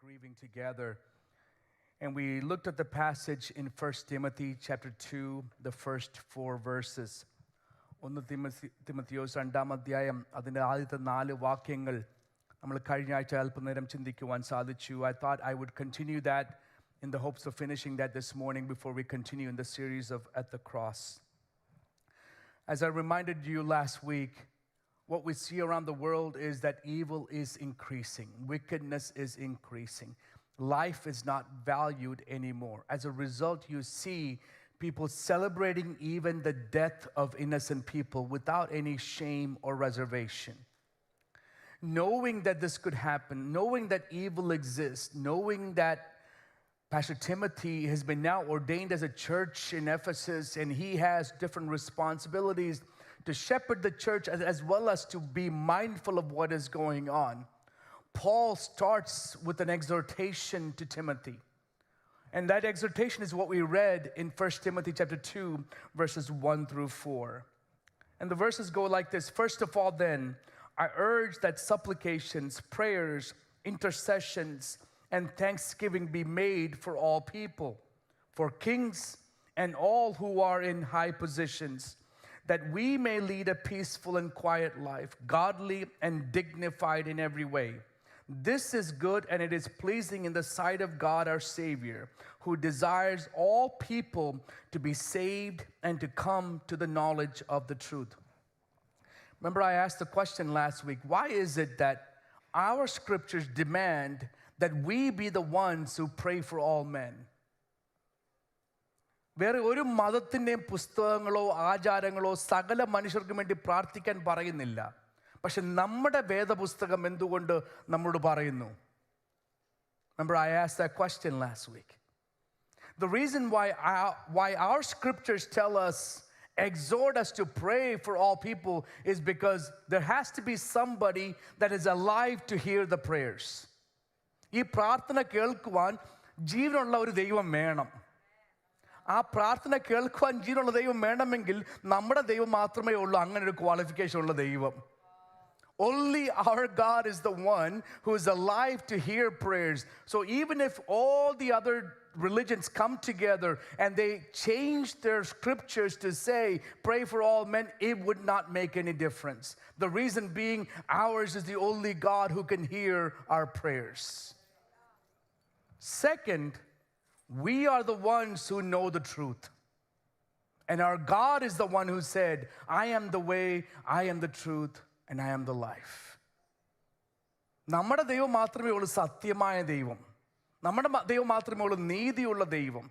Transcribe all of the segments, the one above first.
grieving together. And we looked at the passage in 1 Timothy chapter 2, the first 4 verses. ഒന്ന് തിമത്തിയോസ് 2-ാം അധ്യായം അതിൻ്റെ ആദ്യത്തെ 4 വാക്യങ്ങൾ നമ്മൾ കഴിഞ്ഞ ആഴ്ച അല്പനേരം ചിന്തിക്കുവാൻ സാധിച്ചു. I thought I would continue that in the hopes of finishing that this morning before we continue in the series of At the Cross. As I reminded you last week, what we see around the world is that evil is increasing. Wickedness is increasing. Life is not valued anymore. As a result, you see people celebrating even the death of innocent people without any shame or reservation. Knowing that this could happen, knowing that evil exists, knowing that Pastor Timothy has been now ordained as a church in Ephesus, and he has different responsibilities to shepherd the church as well as to be mindful of what is going on. Paul starts with an exhortation to Timothy. And that exhortation is what we read in 1 Timothy chapter 2, verses 1 through 4. And the verses go like this. First of all, then, I urge that supplications, prayers, intercessions, and thanksgiving be made for all people, for kings and all who are in high positions, that we may lead a peaceful and quiet life, godly and dignified in every way. This is good and it is pleasing in the sight of God our Savior, who desires all people to be saved and to come to the knowledge of the truth. Remember, I asked the question last week, why is it that our scriptures demand that we be the ones who pray for all men? വേറെ ഒരു മതത്തിൻ്റെയും പുസ്തകങ്ങളോ ആചാരങ്ങളോ സകല മനുഷ്യർക്കും വേണ്ടി പ്രാർത്ഥിക്കാൻ പറയുന്നില്ല. പക്ഷെ നമ്മുടെ വേദപുസ്തകം എന്തുകൊണ്ട് നമ്മളോട് പറയുന്നു? Remember, I asked that question last week. The reason why our scriptures tell us, exhort us to pray for all people, is because there has to be somebody that is alive to hear the prayers. ഈ പ്രാർത്ഥന കേൾക്കുവാൻ ജീവനുള്ള ഒരു ദൈവം വേണം. ആ പ്രാർത്ഥന കേൾക്കുവാൻ ജീവനുള്ള ദൈവം വേണമെങ്കിൽ നമ്മുടെ ദൈവം മാത്രമേ ഉള്ളൂ അങ്ങനെ ഒരു ക്വാളിഫിക്കേഷൻ ഉള്ള ദൈവം. Only our God is the one who is alive to hear prayers. So even if all the other religions come together and they change their scriptures to say, pray for all men, it would not make any difference. The reason being, ours is the only God who can hear our prayers. Second, we are the ones who know the truth. And our God is the one who said, I am the way, I am the truth, and I am the life. നമ്മുടെ ദൈവം മാത്രമേ ഉള്ളൂ സത്യമായ ദൈവം. നമ്മുടെ ദൈവം മാത്രമേ ഉള്ളൂ നീതിയുള്ള ദൈവം.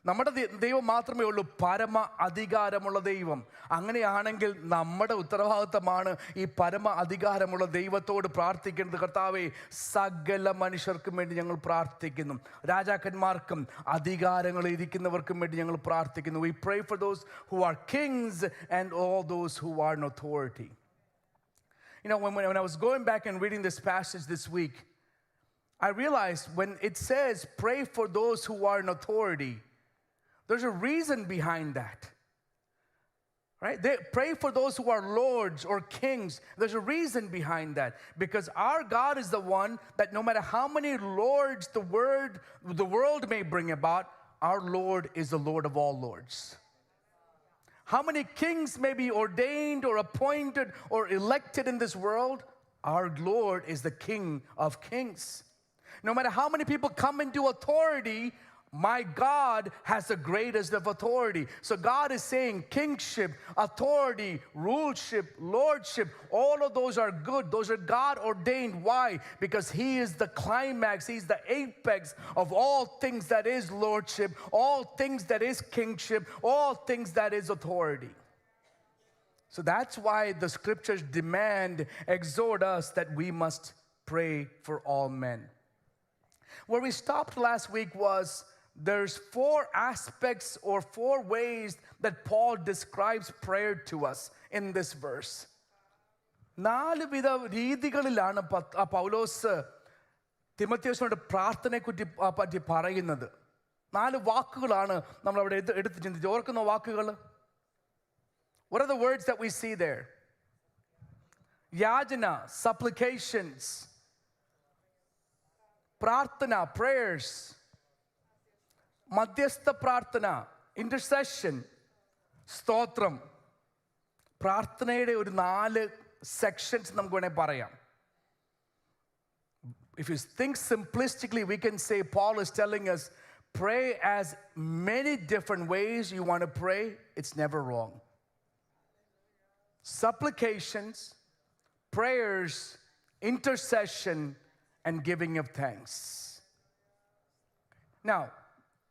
നമ്മുടെ ദൈവം മാത്രമേ ഉള്ളൂ പരമ അധികാരമുള്ള ദൈവം. അങ്ങനെയാണെങ്കിൽ നമ്മുടെ ഉത്തരവാദിത്തമാണ് ഈ പരമ അധികാരമുള്ള ദൈവത്തോട് പ്രാർത്ഥിക്കുന്നത്. കർത്താവേ, സകല മനുഷ്യർക്കും വേണ്ടി ഞങ്ങൾ പ്രാർത്ഥിക്കുന്നു. രാജാക്കന്മാർക്കും അധികാരങ്ങൾ ഇരിക്കുന്നവർക്കും വേണ്ടി ഞങ്ങൾ പ്രാർത്ഥിക്കുന്നു. We pray for those who are kings and all those who are in authority. You know, when I was going back and reading this passage this week, I realized when it says pray for those who are in authority, there's a reason behind that, right? They pray for those who are lords or kings. There's a reason behind that, because our God is the one that no matter how many lords the world may bring about, our Lord is the Lord of all lords. How many kings may be ordained or appointed or elected in this world, our Lord is the King of kings. No matter how many people come into authority, my God has the greatest of authority. So God is saying kingship, authority, ruleship, lordship, all of those are good. Those are God ordained. Why? Because He is the climax. He's the apex of all things that is lordship, all things that is kingship, all things that is authority. So that's why the scriptures exhort us that we must pray for all men. Where we stopped last week was there's 4 aspects or 4 ways that Paul describes prayer to us in this verse. 4 വിധ രീതികളിലാണ് പൗലോസ് തിമോത്തിയോസിനോട് പ്രാർത്ഥനയെ പറ്റി പറയുന്നത്. 4 വാക്കുകളാണ് നമ്മൾ അവിടെ എടുത്ത് ചിന്തിച്ച് ഓർക്കുന്ന വാക്കുകൾ. What are the words that we see there? Yajana, supplications, പ്രാർത്ഥന, prayers, മധ്യസ്ഥ പ്രാർത്ഥന, intercession, സ്തോത്രം. പ്രാർത്ഥനയുടെ ഒരു 4 sections നമുക്ക് വേണമെങ്കിൽ പറയാം. If you think simplistically, we can say Paul is telling us, pray as many different ways you want to pray. It's never wrong. Supplications, prayers, intercession, and giving of thanks. Now,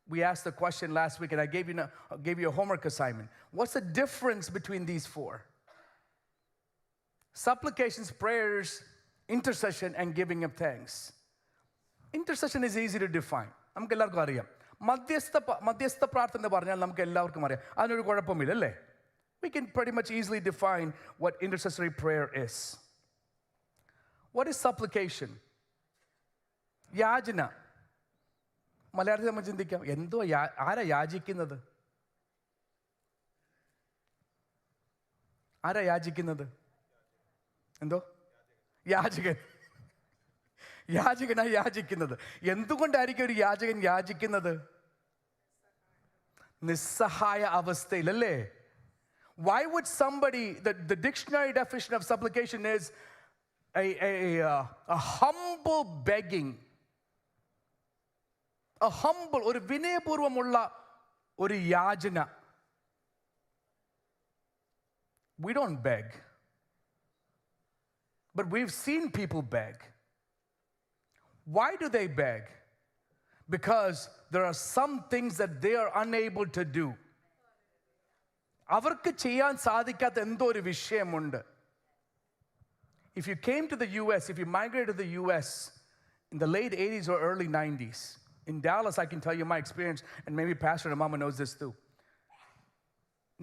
we asked the question last week, and I gave you a homework assignment. What's the difference between these 4? Supplications, prayers, intercession, and giving of thanks. Intercession is easy to define. നമുക്ക് എല്ലാവർക്കും അറിയാം. മധ്യസ്ഥ പ്രാർത്ഥന എന്ന് പറഞ്ഞാൽ നമുക്ക് എല്ലാവർക്കും അറിയാം. അതിനൊരു കുഴപ്പമില്ല അല്ലേ? We can pretty much easily define what intercessory prayer is. What is supplication? യാചന. മലയാളത്തിൽ നമ്മൾ ചിന്തിക്കാം, എന്തോ ആരാ യാചിക്കുന്നത്? ആരാ യാചിക്കുന്നത്? എന്തോ? യാചകനായി യാചിക്കുന്നത്. എന്തുകൊണ്ടായിരിക്കും ഒരു യാചകൻ യാചിക്കുന്നത്? നിസ്സഹായ അവസ്ഥയിൽ അല്ലേ? Why would somebody, the dictionary definition of supplication is a humble begging. A humble, ഒരു വിനയപൂർവമുള്ള ഒരു യാചന. We don't beg. But we've seen people beg. Why do they beg? Because there are some things that they are unable to do. അവർക്ക് ചെയ്യാൻ സാധിക്കാത്ത എന്തോ ഒരു വിഷയമുണ്ട്. If you came to the US, if you migrated to the US in the late 80s or early 90s, in Dallas, I can tell you my experience, and maybe Pastor Amama knows this too.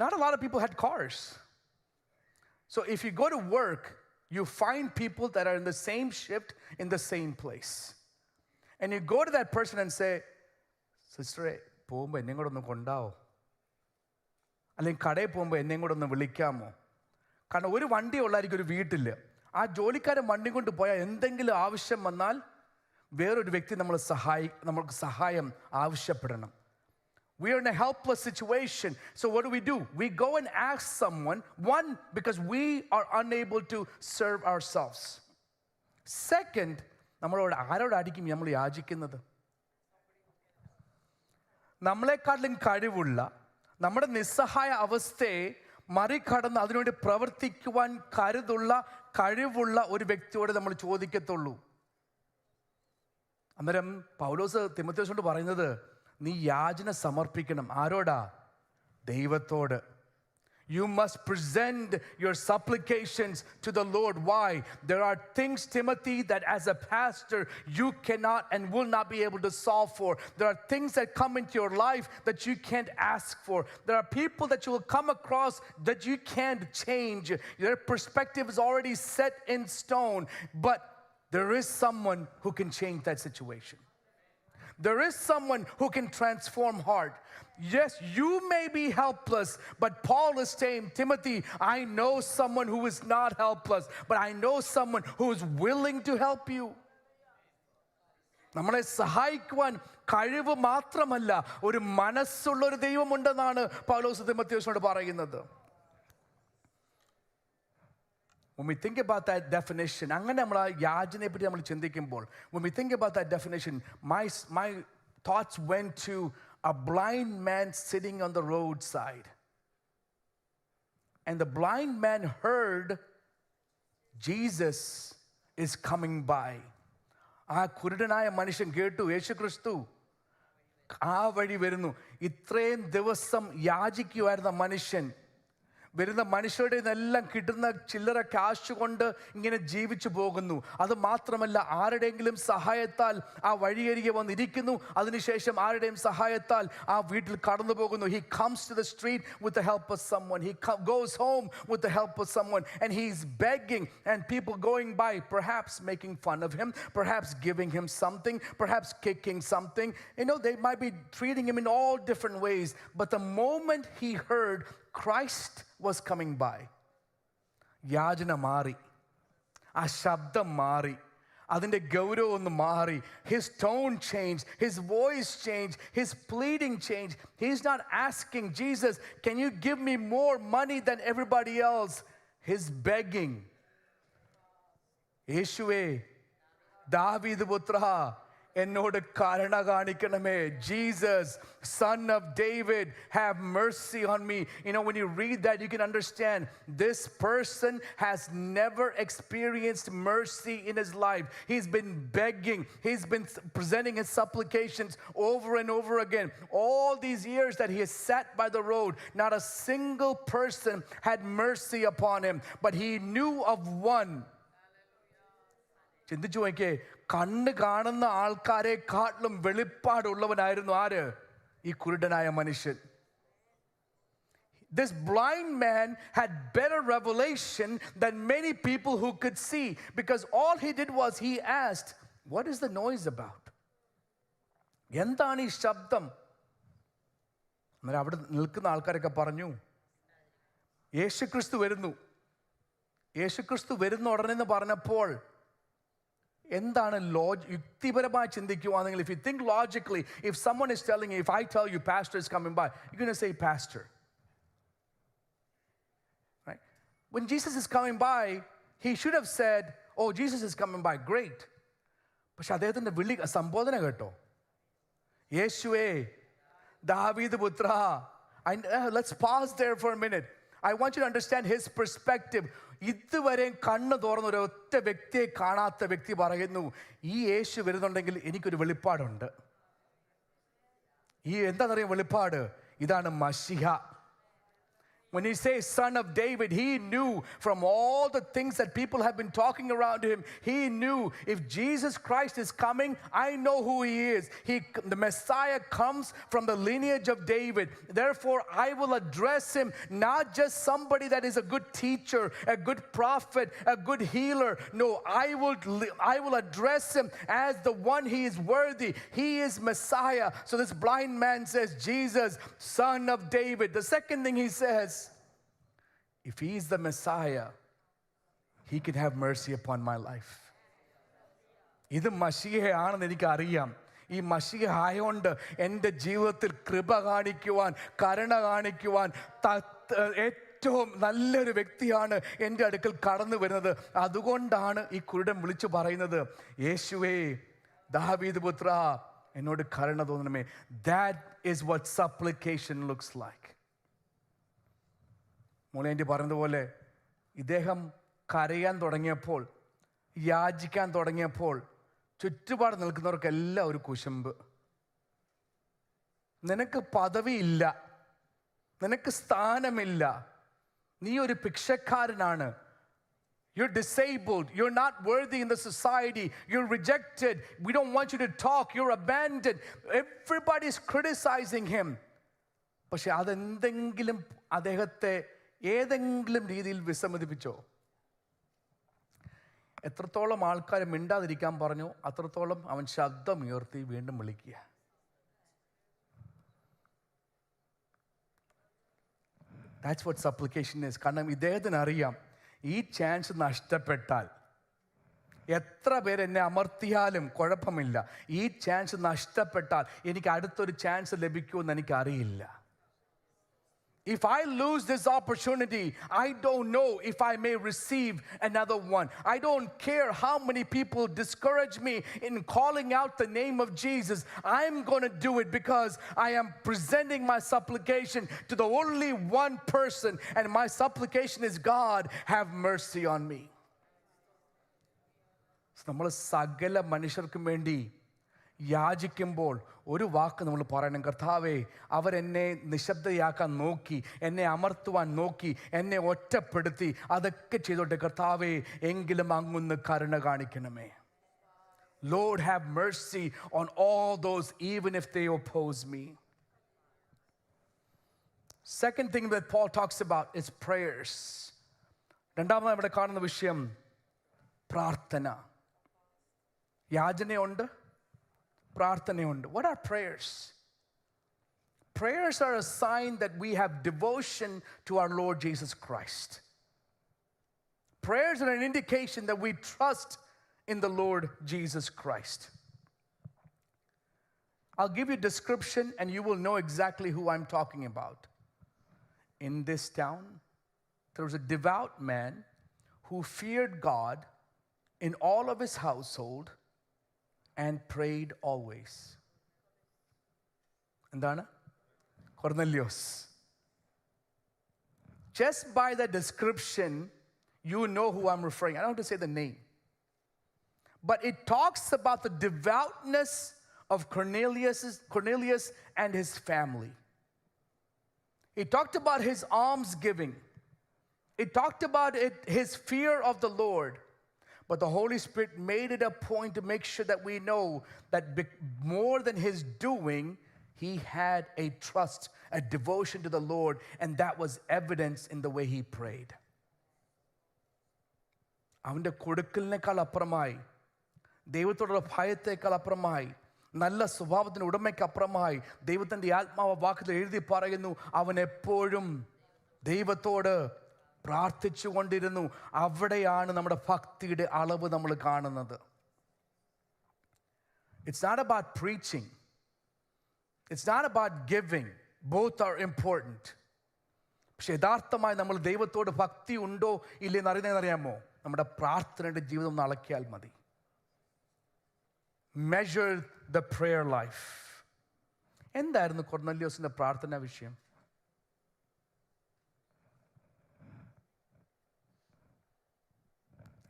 Not a lot of people had cars. So if you go to work, you find people that are in the same shift in the same place. And you go to that person and say, sister, പോകുമ്പോൾ എന്നെ കൂടെ ഒന്ന് കൊണ്ടാവോ? അല്ലെങ്കിൽ കടയിൽ പോകുമ്പോൾ എന്നെ കൂടെ ഒന്ന് വിളിക്കാമോ? കാരണം ഒരു വണ്ടി ഉള്ളായിരിക്കും ഒരു വീട്ടിൽ. ആ ജോലിക്കാരൻ വണ്ടി കൊണ്ട് പോയാൽ എന്തെങ്കിലും ആവശ്യം വന്നാൽ വേറൊരു വ്യക്തി നമ്മൾക്ക് സഹായം ആവശ്യപ്പെടണം. We are in a helpless situation. So what do? We go and ask someone, one, because we are unable to serve ourselves. Second, നമ്മളോട് ആരോടായിരിക്കും നമ്മൾ യാചിക്കുന്നത്? നമ്മളെക്കാട്ടിലും കഴിവുള്ള, നമ്മുടെ നിസ്സഹായ അവസ്ഥയെ മറികടന്ന് അതിനുവേണ്ടി പ്രവർത്തിക്കുവാൻ കഴിവുള്ള ഒരു വ്യക്തിയോട് നമ്മൾ ചോദിക്കത്തുള്ളൂ. അന്നേരം പൗലോസ് തിമോഥെയോസിനോട് പറയുന്നത്, നീ യാചന സമർപ്പിക്കണം. ആരോടാ? ദൈവത്തോട്. You must present your supplications to the Lord. Why? There are things, Timothy, that as a pastor you cannot and will not be able to solve for. There are things that come into your life that you can't ask for. There are people that you will come across that you can't change. Their perspective is already set in stone. But there is someone who can change that situation. There is someone who can transform heart. Yes, you may be helpless, but Paul is saying, Timothy, I know someone who is not helpless, but I know someone who is willing to help you. നമ്മളെ സഹായിക്കുവാൻ കഴിവ് മാത്രമല്ല, ഒരു മനസ്സുള്ള ഒരു ദൈവമുണ്ടെന്നാണ് പൗലോസ് തിമോഥെയോസിനോട് പറയുന്നത്. When we think about that definition, അങ്ങനെ നമ്മൾ ആ യാചനയെ പറ്റി നമ്മൾ ചിന്തിക്കുമ്പോൾ, when we think about that definition, my thoughts went to a blind man sitting on the roadside. And the blind man heard Jesus is coming by. ആ കുരുടനായ മനുഷ്യൻ കേട്ടു, യേശുക്രിസ്തു ആ വഴി വരുന്നു. ഇത്രയും ദിവസം യാചിക്കുമായിരുന്ന മനുഷ്യൻ, വരുന്ന മനുഷ്യരുടെ നിന്നെല്ലാം കിട്ടുന്ന ചില്ലറ കാശ് കൊണ്ട് ഇങ്ങനെ ജീവിച്ചു പോകുന്നു. അത് മാത്രമല്ല, ആരുടെയെങ്കിലും സഹായത്താൽ ആ വഴിയരികെ വന്നിരിക്കുന്നു. അതിനുശേഷം ആരുടെയും സഹായത്താൽ ആ വീട്ടിൽ കടന്നു പോകുന്നു. He comes to the street with the help of someone. He goes home with the help of someone. And he's begging, and people going by, perhaps making fun of him, perhaps giving him something, perhaps kicking something. You know, they might be treating him in all different ways. But the moment he heard Christ was coming by, യാചന മാറി, ആ ശബ്ദം മാറി, ആ അതിൻ്റെ ഗൗരവം ഒന്ന് മാറി. His tone changed, his voice changed, his pleading changed. He's not asking Jesus, can you give me more money than everybody else? He's begging. യേശുവേ, ദാവീദ് പുത്ര, എന്നോട് കരുണ കാണിക്കണമേ. Jesus, son of David, have mercy on me. You know, when you read that, you can understand this person has never experienced mercy in his life. He's been begging. He's been presenting his supplications over and over again. All these years that he has sat by the road, not a single person had mercy upon him. But he knew of one. ചിന്തിച്ചു നോക്കിയേ, കണ്ണ് കാണുന്ന ആൾക്കാരെക്കാട്ടിലും വെളിപ്പാടുള്ളവനായിരുന്നു ആര്? ഈ കുരുടനായ മനുഷ്യൻ. This blind man had better revelation than many people who could see, because all he did was he asked, what is the noise about? എന്താണ് ഈ ശബ്ദം? അന്നേരം അവിടെ നിൽക്കുന്ന ആൾക്കാരൊക്കെ പറഞ്ഞു, യേശുക്രിസ്തു വരുന്നു. യേശുക്രിസ്തു വരുന്ന ഉടനെ പറഞ്ഞപ്പോൾ എന്താണ് യുക്തിപരമായി ചിന്തിക്കുവാണെങ്കിൽ, if you think logically, if someone is telling you, if I tell you pastor is coming by, you're going to say pastor, right? When Jesus is coming by, he should have said, oh, Jesus is coming by, great. പക്ഷെ അദ്ദേഹത്തിൻ്റെ വിളി സംബോധന കേട്ടോ, യേശുവേ, ദാവീദ് പുത്ര. Let's pause there for a minute. I want you to understand his perspective. ഇതുവരെയും കണ്ണ് തുറന്ന ഒരൊറ്റ വ്യക്തിയെ കാണാത്ത വ്യക്തി പറയുന്നു, ഈ യേശു വരുന്നുണ്ടെങ്കിൽ എനിക്കൊരു വെളിപ്പാടുണ്ട്. ഈ എന്താണെന്നറിയാം വെളിപ്പാട്? ഇതാണ് മശിഹ. When he says son of David, he knew from all the things that people have been talking around him, he knew if Jesus Christ is coming, I know who he is. The Messiah comes from the lineage of David. Therefore, I will address him not just somebody that is a good teacher, a good prophet, a good healer. No, I will address him as the one he is worthy. He is Messiah. So this blind man says, Jesus, son of David. The second thing he says, if he is the Messiah, he can have mercy upon my life. ഇത് മശിഹയാണെന്ന് എനിക്ക് അറിയാം. ഈ മശിഹ ആയോണ്ട് എൻ്റെ ജീവിതത്തിൽ കൃപ കാണിക്കുവാൻ, കരുണ കാണിക്കുവാൻ ഏറ്റവും നല്ലൊരു വ്യക്തിയാണ് എൻ്റെ അടുക്കൽ കടന്നു വരുന്നത്. അതുകൊണ്ടാണ് ഈ കുരുടൻ വിളിച്ചു പറയുന്നത്, യേശുവേ, ദാവീദ് പുത്ര, എന്നോട് കരുണ തോന്നണമേ. That is what supplication looks like. മോളേൻ്റെ പറഞ്ഞതുപോലെ ഇദ്ദേഹം കരയാൻ തുടങ്ങിയപ്പോൾ, യാചിക്കാൻ തുടങ്ങിയപ്പോൾ ചുറ്റുപാട് നിൽക്കുന്നവർക്കെല്ലാം ഒരു കുശുമ്പ്. നിനക്ക് പദവിയില്ല, നിനക്ക് സ്ഥാനമില്ല, നീ ഒരു ഭിക്ഷക്കാരനാണ്, you're disabled, you're not worthy in the society, you're rejected, we don't want you to talk, you're abandoned. Everybody is criticizing him. പക്ഷെ അതെന്തെങ്കിലും അദ്ദേഹത്തെ ഏതെങ്കിലും രീതിയിൽ വിസമ്മതിപ്പിച്ചോ? എത്രത്തോളം ആൾക്കാർ മിണ്ടാതിരിക്കാൻ പറഞ്ഞു, അത്രത്തോളം അവൻ ശബ്ദം ഉയർത്തി വീണ്ടും വിളിക്കുക. That's what supplication is. കാരണം ഇദ്ദേഹത്തിന് അറിയാം, ഈ ചാൻസ് നഷ്ടപ്പെട്ടാൽ, എത്ര പേര് എന്നെ അമർത്തിയാലും കുഴപ്പമില്ല, ഈ ചാൻസ് നഷ്ടപ്പെട്ടാൽ എനിക്ക് അടുത്തൊരു ചാൻസ് ലഭിക്കുമെന്ന് എനിക്കറിയില്ല. If I lose this opportunity, I don't know if I may receive another one. I don't care how many people discourage me in calling out the name of Jesus. I'm going to do it because I am presenting my supplication to the only one person, and my supplication is, God, have mercy on me. നമ്മൾ സകല മനുഷ്യർക്കും വേണ്ടി യാചിക്കുമ്പോൾ ഒരു വാക്ക് നമ്മൾ പറയണം, കർത്താവേ, അവരെന്നെ നിശബ്ദയാക്കാൻ നോക്കി, എന്നെ അമർത്തുവാൻ നോക്കി, എന്നെ ഒറ്റപ്പെടുത്തി, അതൊക്കെ ചെയ്തോട്ടെ കർത്താവേ, എങ്കിലും അങ്ങൊന്ന് കരുണ കാണിക്കണമേ. Lord, have mercy on all those, even if they oppose me. Second thing that Paul talks about is prayers. രണ്ടാമതായി ഇവിടെ കാണുന്ന വിഷയം പ്രാർത്ഥന. യാചനയുണ്ട്, പ്രാർത്ഥനയുണ്ട്. What are prayers? Prayers are a sign that we have devotion to our Lord Jesus Christ. Prayers are an indication that we trust in the Lord Jesus Christ. I'll give you a description and you will know exactly who I'm talking about. In this town, there was a devout man who feared God in all of his household and prayed always. Endana? Cornelius. Just by the description, you know who I'm referring. I don't have to say the name. But it talks about the devoutness of Cornelius and his family. It talked about his almsgiving. It talked about his fear of the Lord. But the Holy Spirit made it a point to make sure that we know that more than his doing, he had a trust, a devotion to the Lord, and that was evidence in the way he prayed. അവൻ്റെ കൊടുക്കലിനേക്കാൾ അപ്പുറമായി, ദൈവത്തോടുള്ള ഭയത്തേക്കാൾ അപ്പുറമായി, നല്ല സ്വഭാവത്തിൻ്റെ ഉടമയ്ക്കപ്പുറമായി ദൈവത്തിൻ്റെ ആത്മാവ് വാക്കിൽ എഴുതി പറയുന്നു, അവൻ എപ്പോഴും ദൈവത്തോട് പ്രാർത്ഥിച്ചു കൊണ്ടിരുന്നു. അവിടെയാണ് നമ്മുടെ ഭക്തിയുടെ അളവ് നമ്മൾ കാണുന്നത്. It's not about preaching. It's not about giving. Both are important. പക്ഷെ യഥാർത്ഥമായി നമ്മൾ ദൈവത്തോട് ഭക്തി ഉണ്ടോ ഇല്ലെന്ന് അറിയാമോ? നമ്മുടെ പ്രാർത്ഥനയുടെ ജീവിതം ഒന്ന് അളക്കിയാൽ മതി. Measure the prayer life. എന്തായിരുന്നു കൊർന്നല്യോസിന്റെ പ്രാർത്ഥനാ വിഷയം?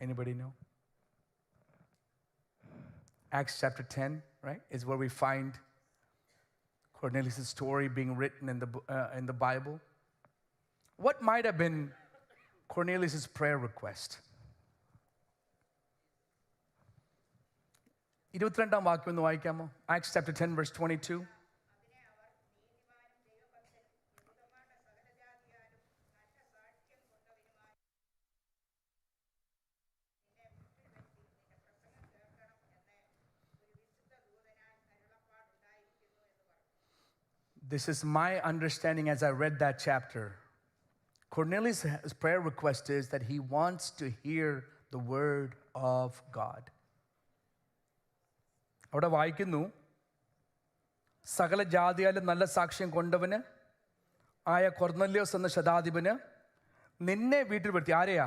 Anybody know? Acts chapter 10, right, is where we find Cornelius' story being written in the Bible. What might have been Cornelius' prayer request? 22 വാക്യം ഒന്ന് വായിക്കാമോ? Acts chapter 10 verse 22. This is my understanding as I read that chapter. Cornelius' prayer request is that he wants to hear the word of God. അവിടെ വായിക്കുന്നു, സകല ജാതിയാലും നല്ല സാക്ഷ്യം കൊണ്ടവന് ആയ കൊർന്നല്യോസ് എന്ന ശതാധിപന് നിന്നെ വീട്ടിൽ വരുത്തി. ആരെയാ?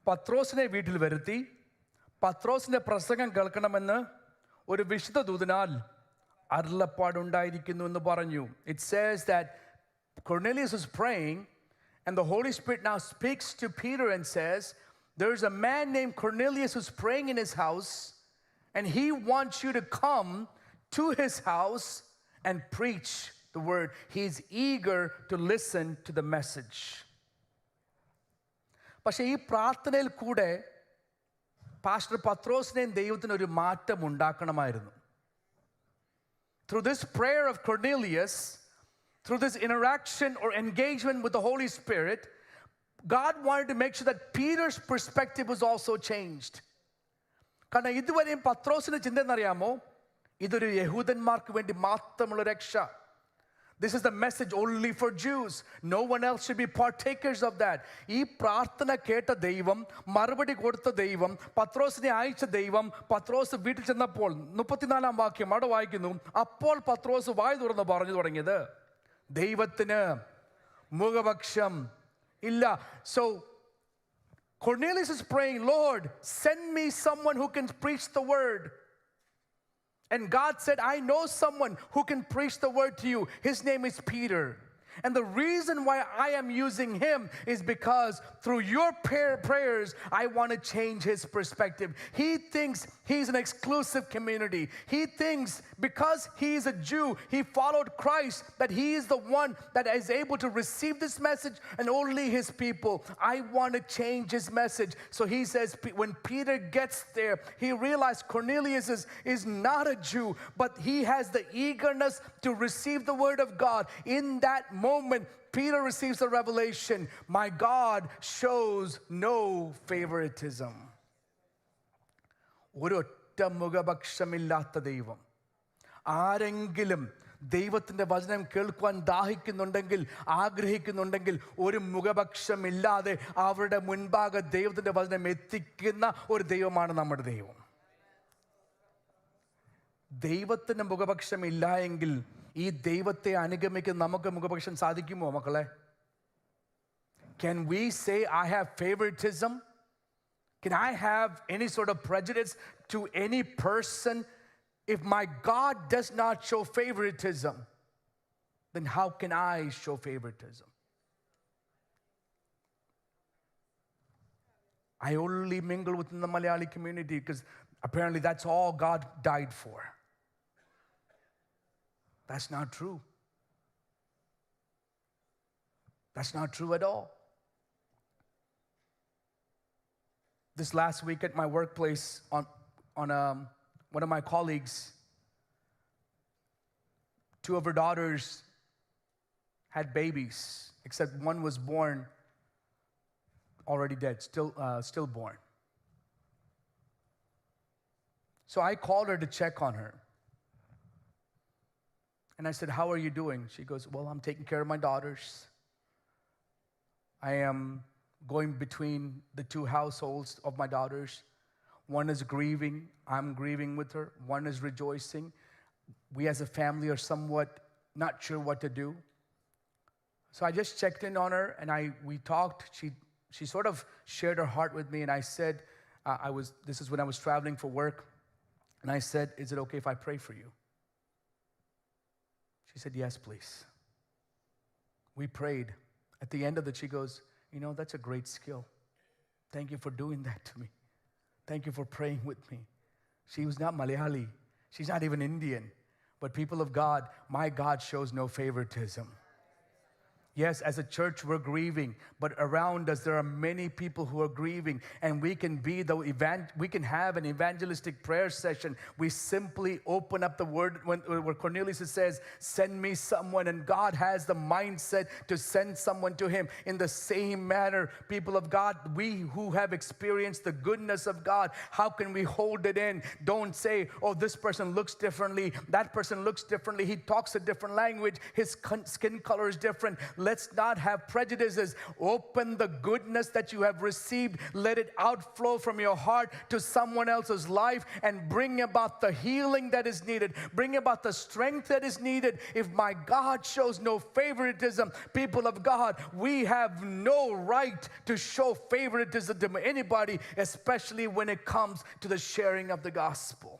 പത്രോസിനെ വീട്ടിൽ വരുത്തി പത്രോസിന്റെ പ്രസംഗം കേൾക്കണമെന്ന് ഒരു വിശുദ്ധ ദൂതനാൽ അരുളപ്പാടുണ്ടായിരിക്കുന്നു എന്ന് പറഞ്ഞു. It says that Cornelius is praying and the Holy Spirit now speaks to Peter and says, there's a man named Cornelius who's praying in his house and he wants you to come to his house and preach the word. He's eager to listen to the message. പക്ഷേ ഈ പ്രാർത്ഥനയിൽ കൂടെ pastor പത്രോസിനെയും ദൈവത്തിന് ഒരു മാറ്റം ഉണ്ടാക്കണമായിരുന്നു. Through this prayer of Cornelius, through this interaction or engagement with the Holy Spirit, God wanted to make sure that Peter's perspective was also changed. കാരണം ഇതുവരെയും പത്രോസിന്റെ ചിന്ത എന്നറിയാമോ? ഇതൊരു യഹൂദന്മാർക്ക് വേണ്ടി മാത്രമുള്ള രക്ഷ. This is the message only for Jews. No one else should be partakers of that. ഈ പ്രാർത്ഥന കേട്ട ദൈവം, മറുപടി കൊടുത്ത ദൈവം, പത്രോസിനെ അയച്ച ദൈവം, പത്രോസ് വീട്ടിൽ ചെന്നപ്പോൾ 34 വാക്യം അവിടെ വായിക്കുന്നു, അപ്പോൾ പത്രോസ് വായ തുറന്ന് പറഞ്ഞു തുടങ്ങിയത്, ദൈവത്തിന് മുഖപക്ഷം ഇല്ല. So Cornelius is praying, Lord, send me someone who can preach the word. And God said, I know someone who can preach the word to you. His name is Peter. And the reason why I am using him is because through your prayers, I want to change his perspective. He thinks he's an exclusive community. He thinks because he's a Jew, he followed Christ, that he is the one that is able to receive this message and only his people. I want to change his message. So he says, when Peter gets there, he realized Cornelius is not a Jew, but he has the eagerness to receive the word of God. In that moment, Peter receives the revelation, my God shows no favoritism. ഒരൊറ്റ മുഖപക്ഷമില്ലാത്ത ദൈവം, ആരെങ്കിലും ദൈവത്തിൻ്റെ വചനം കേൾക്കുവാൻ ദാഹിക്കുന്നുണ്ടെങ്കിൽ, ആഗ്രഹിക്കുന്നുണ്ടെങ്കിൽ, ഒരു മുഖപക്ഷമില്ലാതെ അവരുടെ മുൻപാകെ ദൈവത്തിൻ്റെ വചനം എത്തിക്കുന്ന ഒരു ദൈവമാണ് നമ്മുടെ ദൈവം. ദൈവത്തിന് മുഖപക്ഷമില്ല എങ്കിൽ ഈ ദൈവത്തെ അനുഗമിക്കുന്ന നമുക്ക് മുഖപക്ഷം സാധിക്കുമോ മക്കളെ? Can we say I have favoritism? Can I have any sort of prejudice to any person? If my God does not show favoritism, then how can I show favoritism? I only mingle within the Malayali community because apparently that's all God died for. That's not true. That's not true at all. This last week at my workplace, one of my colleagues, two of her daughters had babies, except one was born already dead, stillborn. So I called her to check on her. And I said, how are you doing? She goes, well, I'm taking care of my daughters. I am going between the two households of my daughters. One is grieving. I'm grieving with her. One is rejoicing. We as a family are somewhat not sure what to do. So I just checked in on her and we talked. She sort of shared her heart with me, and I said, this is when I was traveling for work, and I said, is it okay if I pray for you? She said, yes, please. We prayed. At the end of it, she goes, that's a great skill. Thank you for doing that to me. Thank you for praying with me. She was not Malayali. She's not even Indian. But people of God, my God shows no favoritism. Yes, as a church, we're grieving, but around us there are many people who are grieving, and we can we can have an evangelistic prayer session. We simply open up the word where Cornelius says, "Send me someone," and God has the mindset to send someone to him. In the same manner, people of God, we who have experienced the goodness of God, how can we hold it in? Don't say, "Oh, this person looks differently, that person looks differently, he talks a different language, his skin color is different." Let's not have prejudices. Open the goodness that you have received. Let it outflow from your heart to someone else's life and bring about the healing that is needed. Bring about the strength that is needed. If my God shows no favoritism, people of God, we have no right to show favoritism to anybody, especially when it comes to the sharing of the gospel.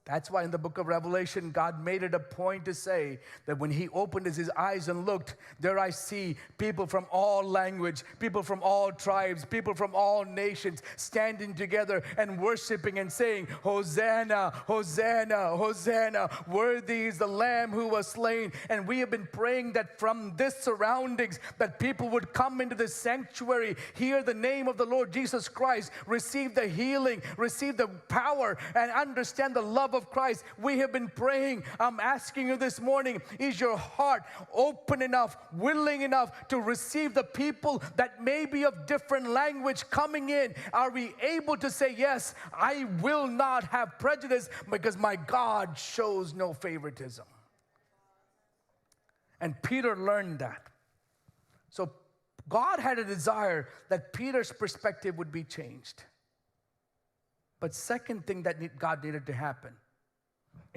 That's why in the book of Revelation, God made it a point to say that when he opened his eyes and looked, there I see people from all language, people from all tribes, people from all nations standing together and worshiping and saying, "Hosanna, Hosanna, Hosanna, worthy is the Lamb who was slain." And we have been praying that from this surroundings, that people would come into this sanctuary, hear the name of the Lord Jesus Christ, receive the healing, receive the power, and understand the love of Christ. We have been praying. I'm asking you this morning, is your heart open enough, willing enough to receive the people that may be of different language coming in? Are we able to say, yes, I will not have prejudice because my God shows no favoritism? And Peter learned that. So God had a desire that Peter's perspective would be changed. But second thing that God needed to happen,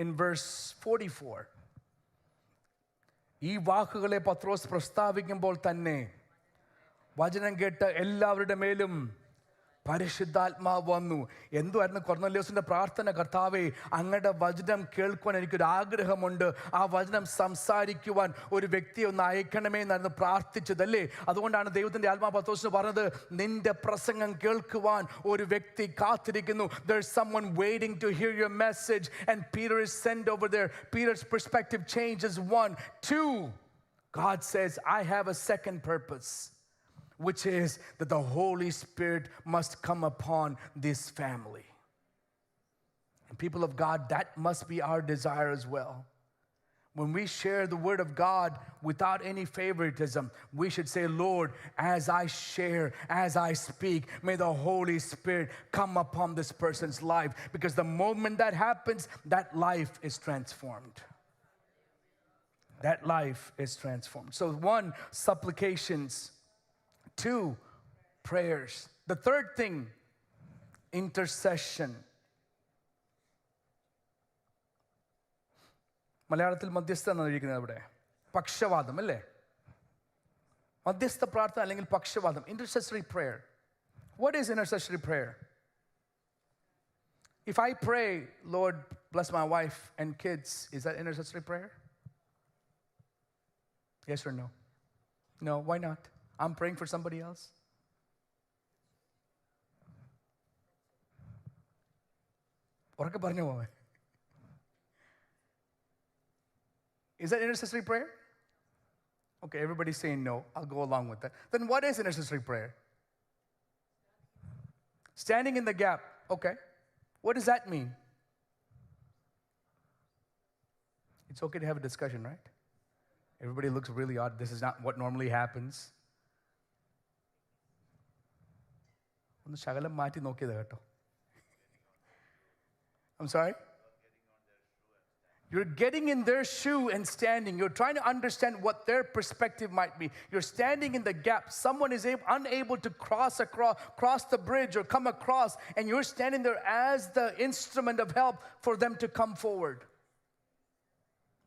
in verse 44, ഈ വാക്കുകളെ പത്രോസ് പ്രസ്താവിക്കുമ്പോൾ തന്നെ വചനം കേട്ട എല്ലാവരുടെ മേലും പരിശുദ്ധാത്മാവ് വന്നു. എന്തുവായിരുന്നു കൊർന്നല്യോസിന്റെ പ്രാർത്ഥന? കർത്താവേ, അങ്ങയുടെ വചനം കേൾക്കുവാൻ എനിക്കൊരു ആഗ്രഹമുണ്ട്, ആ വചനം സംസാരിക്കുവാൻ ഒരു വ്യക്തിയെ ഒന്ന് അയക്കണമേ എന്നായിരുന്നു പ്രാർത്ഥിച്ചതല്ലേ? അതുകൊണ്ടാണ് ദൈവത്തിന്റെ ആത്മാവ് പത്രോസിന് പറഞ്ഞത്, നിന്റെ പ്രസംഗം കേൾക്കുവാൻ ഒരു വ്യക്തി കാത്തിരിക്കുന്നു. There's someone waiting to hear your message, and Peter is sent over there. Peter's perspective changes. 1, 2, God says, I have a second purpose, which is that the Holy Spirit must come upon this family. And people of God, that must be our desire as well. When we share the word of God without any favoritism, we should say, Lord, as I share, as I speak, may the Holy Spirit come upon this person's life. Because the moment that happens, that life is transformed. that life is transformed. So 1, supplications. 2, prayers. The third thing, intercession. മലയാളത്തിൽ മധ്യസ്ഥ എന്നാണ് ഇരിക്കുന്നത് അവിടെ. പക്ഷവാദം അല്ലേ? മധ്യസ്ഥ പ്രാർത്ഥന അല്ലെങ്കിൽ പക്ഷവാദം. Intercessory prayer. What is intercessory prayer? If I pray, Lord, bless my wife and kids, is that intercessory prayer? Yes or no? No, why not? I'm praying for somebody else. ഉറക്കെ പറഞ്ഞു പോവേ. Is that intercessory prayer? Okay, everybody's saying no. I'll go along with that. Then what is intercessory prayer? Standing in the gap. Okay. What does that mean? It's okay to have a discussion, right? Everybody looks really odd. This is not what normally happens. ഒന്ന് ശകലം മാറ്റി നോക്കിയത് കേട്ടോ. I'm sorry? You're getting in their shoe and standing. You're trying to understand what their perspective might be. You're standing in the gap. Someone is unable to cross the bridge or come across, and you're standing there as the instrument of help for them to come forward.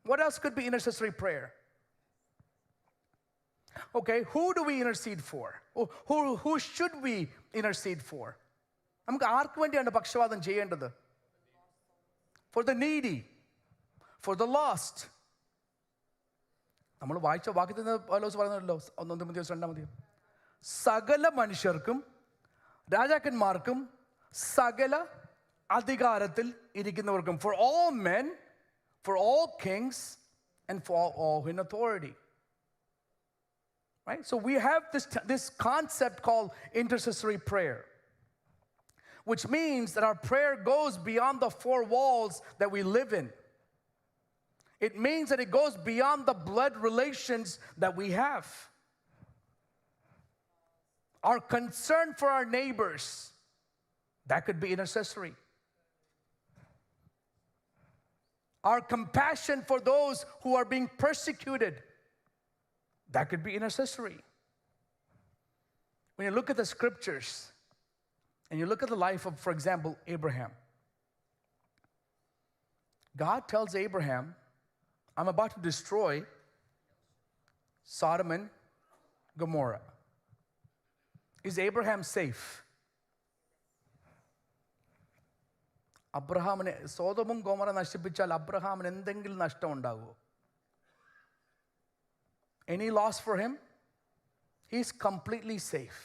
What else could be intercessory prayer? Okay, who do we intercede for? Who should we intercede for? നമുക്ക് ആർക്ക് വേണ്ടിയാണ് പക്ഷവാദം ചെയ്യേണ്ടത്? For the needy. For the lost. നമ്മൾ വായിച്ച വാക്യത്തിൽ പൗലോസ് പറയുന്നല്ലോ, 1 തിമോഥെയോസ് 2 സകല മനുഷ്യർക്കും രാജാക്കന്മാർക്കും സകല അധികാരത്തിൽ ഇരിക്കുന്നവർക്കും. For all men, for all kings, and for all in authority. Right? So we have this concept called intercessory prayer, which means that our prayer goes beyond the 4 walls that we live in. It means that it goes beyond the blood relations that we have. Our concern for our neighbors, that could be intercessory. Our compassion for those who are being persecuted, that could be intercessory. When you look at the scriptures and you look at the life of, for example, Abraham, God tells Abraham, I'm about to destroy Sodom and Gomorrah. Is Abraham safe? അബ്രഹാമിനെ സോദോമും ഗോമറ നശിപ്പിച്ചാൽ അബ്രഹാമിന് എന്തെങ്കിലും നഷ്ടം ഉണ്ടാകുമോ? Any loss for him? He's completely safe.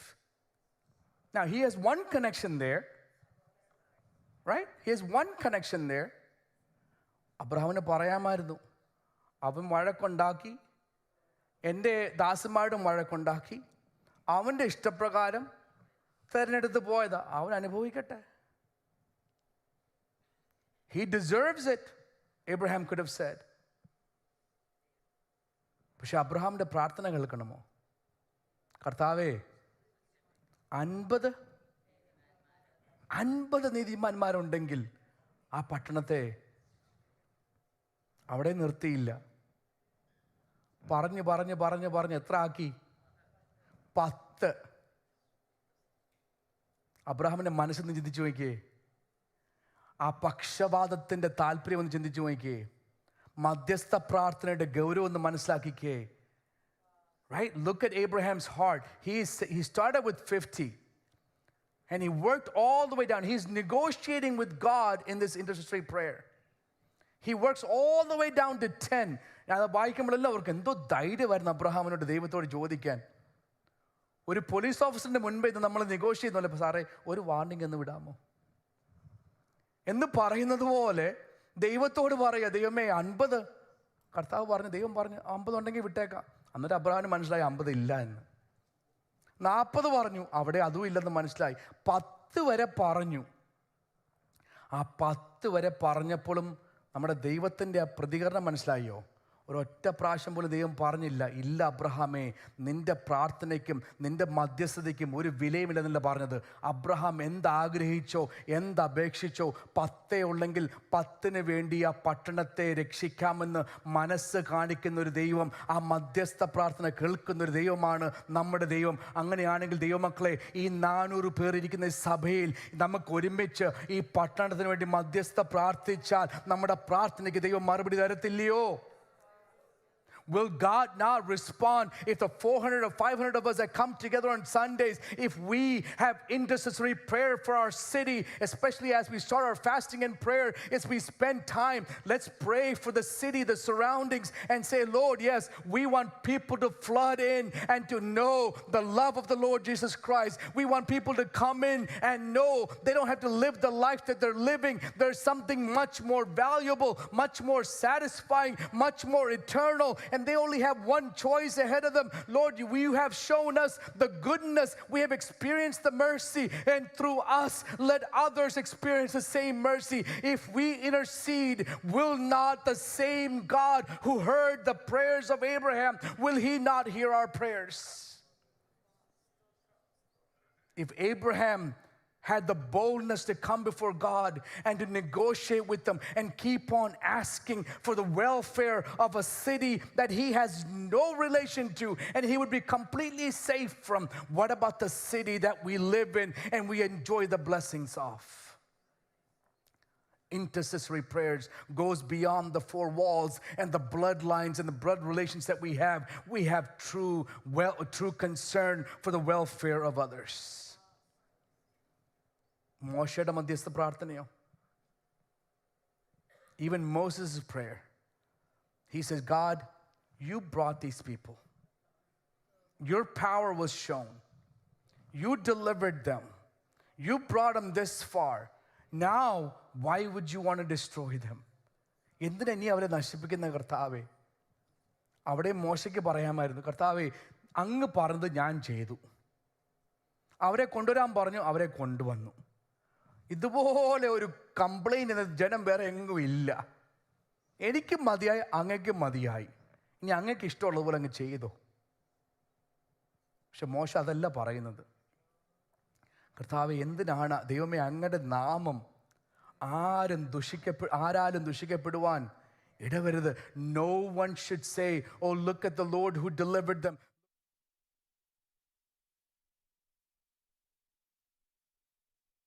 Now he has one connection there, right? He has one connection there. അബ്രഹാമിന് പറയാമായിരുന്നു, അവൻ വഴക്കുണ്ടാക്കി, എൻ്റെ ദാസന്മാരോടും വഴക്കുണ്ടാക്കി, അവൻ്റെ ഇഷ്ടപ്രകാരം തിരഞ്ഞെടുത്ത് പോയതാ, അവൻ അനുഭവിക്കട്ടെ. He deserves it, Abraham could have said. പക്ഷെ അബ്രഹാമിൻ്റെ പ്രാർത്ഥന കേൾക്കണമോ? കർത്താവേ, 50 നീതിമാന്മാരുണ്ടെങ്കിൽ ആ പട്ടണത്തെ അവിടെ നിർത്തിയില്ല. പറഞ്ഞ് എത്ര ആക്കി? 10. അബ്രഹാമിന്റെ മനസ്സൊന്ന് ചിന്തിച്ചു നോക്കിയേ. ആ പക്ഷവാദത്തിന്റെ താല്പര്യം ഒന്ന് ചിന്തിച്ചു നോക്കിയേ. മധ്യസ്ഥ പ്രാർത്ഥനയുടെ ഗൗരവം ഒന്ന് മനസ്സിലാക്കിക്കേ. Right? Look at Abraham's heart. He started with 50 and he worked all the way down. He's negotiating with God in this intercessory prayer. He works all the way down to 10. ഞാൻ വായിക്കുമ്പോഴെല്ലാം അവർക്ക് എന്തോ ധൈര്യമായിരുന്നു അബ്രഹാമിനോട് ദൈവത്തോട് ചോദിക്കാൻ. ഒരു പോലീസ് ഓഫീസറിന്റെ മുൻപേ ഇത് നമ്മൾ നെഗോഷിയേറ്റ് ചെയ്യുന്നല്ലോ, സാറേ ഒരു വാർണിംഗ് എന്ന് വിടാമോ എന്ന് പറയുന്നത് പോലെ ദൈവത്തോട് പറയുക, ദൈവമേ 50. കർത്താവ് പറഞ്ഞു, ദൈവം പറഞ്ഞു 50 ഉണ്ടെങ്കിൽ വിട്ടേക്കാം. എന്നിട്ട് അബ്രഹാമിന് മനസ്സിലായി 50 ഇല്ല എന്ന്. 40 പറഞ്ഞു, അവിടെ അതും ഇല്ലെന്ന് മനസ്സിലായി. 10 വരെ പറഞ്ഞു. ആ 10 വരെ പറഞ്ഞപ്പോഴും നമ്മുടെ ദൈവത്തിൻ്റെ ആ പ്രതികരണം മനസ്സിലായോ? ഒരൊറ്റ പ്രാവശ്യം പോലും ദൈവം പറഞ്ഞില്ല, ഇല്ല അബ്രഹാമേ, നിൻ്റെ പ്രാർത്ഥനയ്ക്കും നിൻ്റെ മധ്യസ്ഥതയ്ക്കും ഒരു വിലയുമില്ലെന്നല്ല പറഞ്ഞത്. അബ്രഹാം എന്താഗ്രഹിച്ചോ, എന്തപേക്ഷിച്ചോ, 10 ഉള്ളെങ്കിൽ 10 വേണ്ടി ആ പട്ടണത്തെ രക്ഷിക്കാമെന്ന് മനസ്സ് കാണിക്കുന്ന ഒരു ദൈവം, ആ മധ്യസ്ഥ പ്രാർത്ഥന കേൾക്കുന്നൊരു ദൈവമാണ് നമ്മുടെ ദൈവം. അങ്ങനെയാണെങ്കിൽ ദൈവമക്കളെ, ഈ 400 പേർ ഇരിക്കുന്ന സഭയിൽ നമുക്ക് ഒരുമിച്ച് ഈ പട്ടണത്തിന് വേണ്ടി മധ്യസ്ഥ പ്രാർത്ഥിച്ചാൽ നമ്മുടെ പ്രാർത്ഥനയ്ക്ക് ദൈവം മറുപടി തരത്തില്ലയോ? Will God not respond if the 400 or 500 of us that come together on Sundays, if we have intercessory prayer for our city, especially as we start our fasting and prayer, as we spend time, let's pray for the city, the surroundings, and say, Lord, yes, we want people to flood in and to know the love of the Lord Jesus Christ. We want people to come in and know they don't have to live the life that they're living. There's something much more valuable, much more satisfying, much more eternal, and they only have one choice ahead of them. Lord, you have shown us the goodness. We have experienced the mercy, and through us, let others experience the same mercy. If we intercede, will not the same God who heard the prayers of Abraham, will he not hear our prayers? If Abraham had the boldness to come before God and to negotiate with them and keep on asking for the welfare of a city that he has no relation to and he would be completely safe from, what about the city that we live in and we enjoy the blessings of? Intercessory prayers goes beyond the 4 walls and the bloodlines and the blood relations that we have. We have true concern for the welfare of others. മോശയുടെ മധ്യസ്ഥ പ്രാർത്ഥനയോ? Even Moses' prayer. He says, God, you brought these people. Your power was shown. You delivered them. You brought them this far. Now, why would you want to destroy them? എന്തിനാ നീ അവരെ നശിപ്പിക്കുന്ന കർത്താവേ? അവിടെ മോശയ്ക്ക് പറയാമായിരുന്നു, കർത്താവേ, അങ്ങ് പറഞ്ഞത് ഞാൻ ചെയ്തു. അവരെ കൊണ്ടുവരാൻ പറഞ്ഞു, അവരെ കൊണ്ടുവന്നു. ഇതുപോലെ ഒരു കംപ്ലൈൻറ്റ് ജനം വേറെ എങ്ങും ഇല്ല. എനിക്കും മതിയായി, അങ്ങയ്ക്കും മതിയായി, ഇനി അങ്ങയ്ക്ക് ഇഷ്ടമുള്ളതുപോലെ അങ്ങ് ചെയ്തോ. പക്ഷെ മോശ അതല്ല പറയുന്നത്. കർത്താവേ, എന്തിനാണ് ദൈവമേ അങ്ങയുടെ നാമം ആരാലും ദുഷിക്കപ്പെടുവാൻ ഇടവരുത്. No one should say, oh, look at the Lord who delivered them.